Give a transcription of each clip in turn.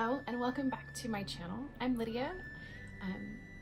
Hello and welcome back to my channel. I'm Lydia.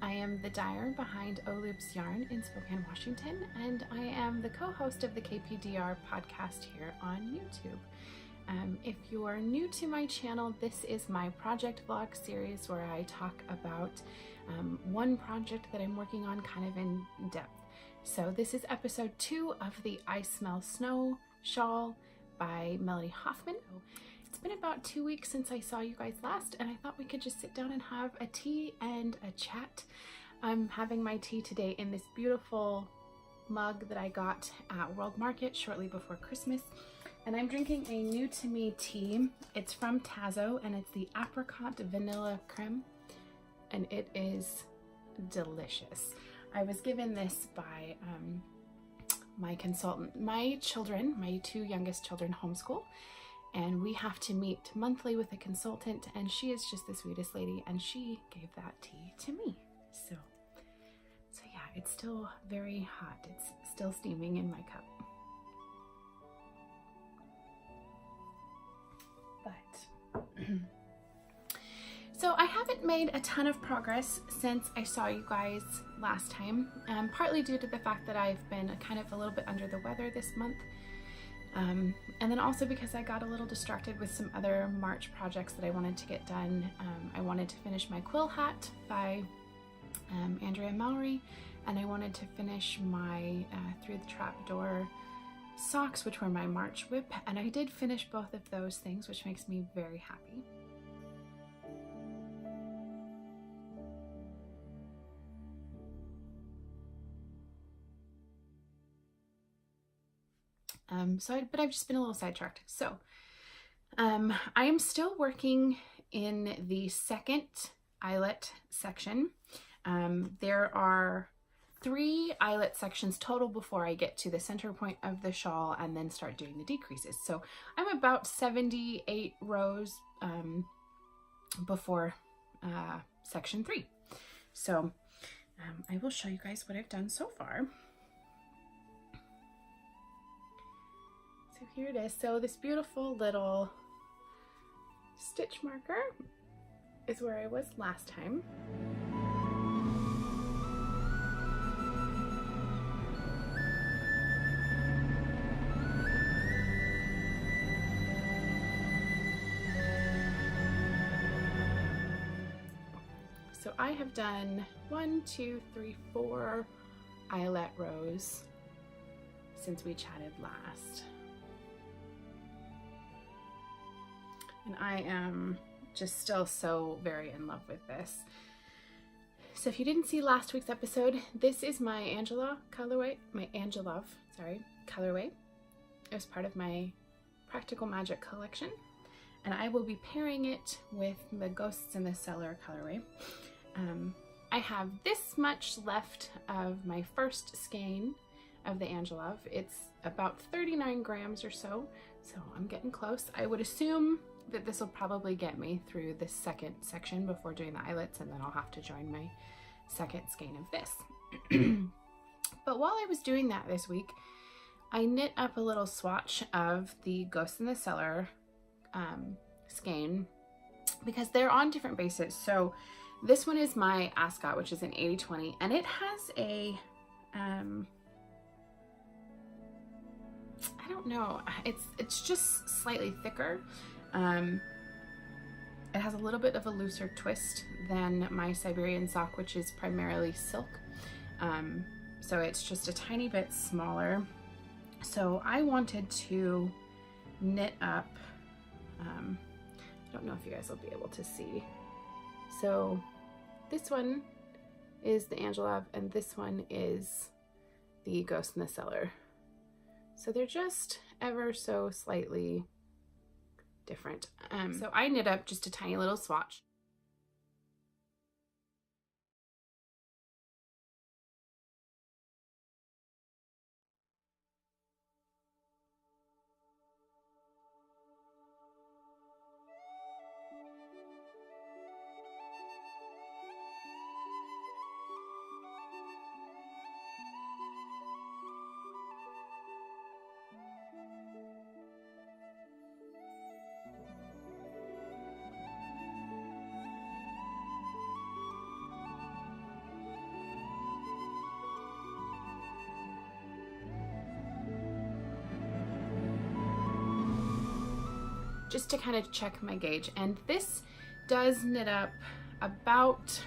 I am the dyer behind Ohloops Yarn in Spokane, Washington, and I am the co-host of the KPDR podcast here on YouTube. If you are new to my channel, this is my project vlog series where I talk about one project that I'm working on kind of in depth. So this is episode 2 of the I Smell Snow shawl by Melody Hoffman. It's been about 2 weeks since I saw you guys last, and I thought we could just sit down and have a tea and a chat. I'm having my tea today in this beautiful mug that I got at World Market shortly before Christmas, and I'm drinking a new to me tea. It's from Tazo and it's the apricot vanilla creme, and it is delicious. I was given this by my consultant. My children, my 2 youngest children, homeschool, and we have to meet monthly with a consultant, and she is just the sweetest lady, and she gave that tea to me. So yeah, it's still very hot. It's still steaming in my cup. But so I haven't made a ton of progress since I saw you guys last time, partly due to the fact that I've been kind of a little bit under the weather this month. And then also because I got a little distracted with some other March projects that I wanted to get done. I wanted to finish my quill hat by Andrea Mallory, and I wanted to finish my Through the Trapdoor socks, which were my March whip, and I did finish both of those things, which makes me very happy. But I've just been a little sidetracked. So I am still working in the second eyelet section. There are 3 eyelet sections total before I get to the center point of the shawl and then start doing the decreases. So I'm about 78 rows before section 3. So I will show you guys what I've done so far. So here it is. So this beautiful little stitch marker is where I was last time. So I have done 1, 2, 3, 4 eyelet rows since we chatted last. And I am just still so very in love with this. So if you didn't see last week's episode, this is my Angelove colorway. It was part of my Practical Magic collection, and I will be pairing it with the Ghosts in the Cellar colorway. I have this much left of my first skein of the Angelove. It's about 39 grams or so, so I'm getting close. I would assume that this will probably get me through the second section before doing the eyelets, and then I'll have to join my second skein of this. But while I was doing that this week, I knit up a little swatch of the Ghost in the Cellar skein because they're on different bases. So this one is my Ascot, which is an 80/20, and it has a I don't know, it's just slightly thicker. It has a little bit of a looser twist than my Siberian sock, which is primarily silk. So it's just a tiny bit smaller. So I wanted to knit up, I don't know if you guys will be able to see. So this one is the Angelove and this one is the Ghost in the Cellar. So they're just ever so slightly different. So I knit up just a tiny little swatch. just to kind of check my gauge. And this does knit up about,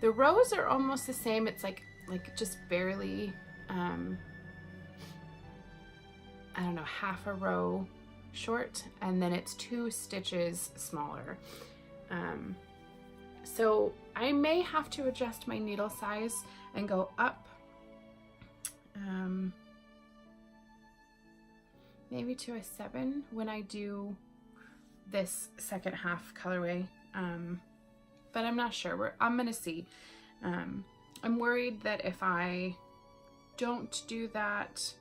the rows are almost the same. It's like just barely, I don't know, half a row short, and then it's 2 stitches smaller. So I may have to adjust my needle size and go up, maybe to a 7 when I do this second half colorway, but I'm not sure. I'm gonna see. I'm worried that if I don't do that,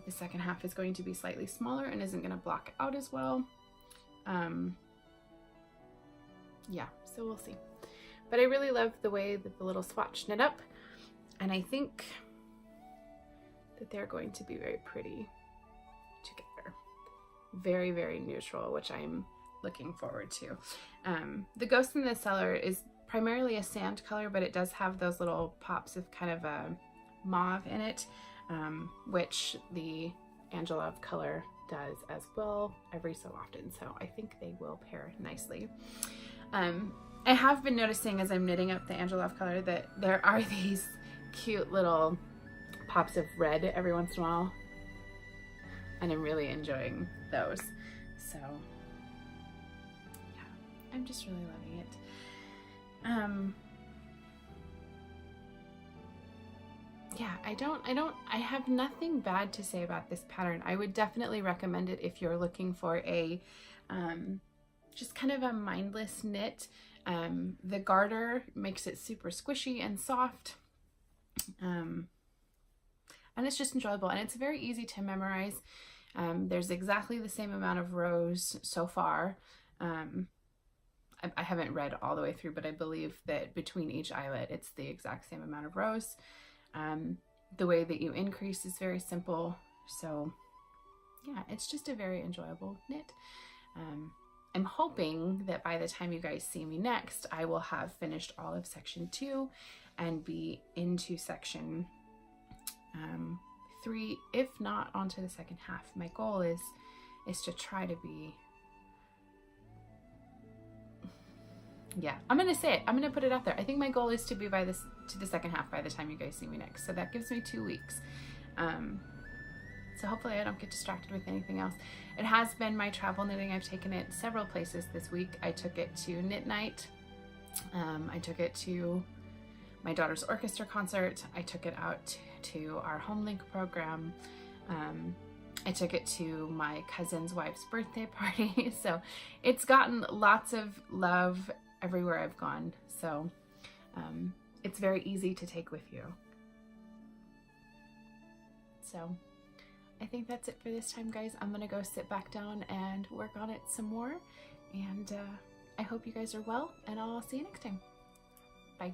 the second half is going to be slightly smaller and isn't going to block out as well. Yeah, so we'll see. But I really love the way that the little swatch knit up, and I think that they're going to be very pretty together. Very, very neutral, which I'm looking forward to. The Ghost in the Cellar is primarily a sand color, but it does have those little pops of kind of a mauve in it, which the Angela color does as well every so often. So I think they will pair nicely. I have been noticing as I'm knitting up the Angela color that there are these cute little pops of red every once in a while, and I'm really enjoying those. So yeah, I'm just really loving it. Yeah, I have nothing bad to say about this pattern. I would definitely recommend it if you're looking for a, just kind of a mindless knit. The garter makes it super squishy and soft. And it's just enjoyable, and it's very easy to memorize. There's exactly the same amount of rows so far. I haven't read all the way through, but I believe that between each eyelet, it's the exact same amount of rows. The way that you increase is very simple. So yeah, it's just a very enjoyable knit. I'm hoping that by the time you guys see me next, I will have finished all of section 2 and be into section 3, if not onto the second half. My goal is to try to be, yeah, I'm gonna say it, I'm gonna put it out there. I think my goal is to be to the second half by the time you guys see me next. So that gives me 2 weeks. So hopefully I don't get distracted with anything else. It has been my travel knitting. I've taken it several places this week. I took it to Knit Night. I took it to my daughter's orchestra concert. I took it out to our HomeLink program. I took it to my cousin's wife's birthday party. So it's gotten lots of love everywhere I've gone. So it's very easy to take with you. So I think that's it for this time, guys. I'm gonna go sit back down and work on it some more. And I hope you guys are well, and I'll see you next time. Bye.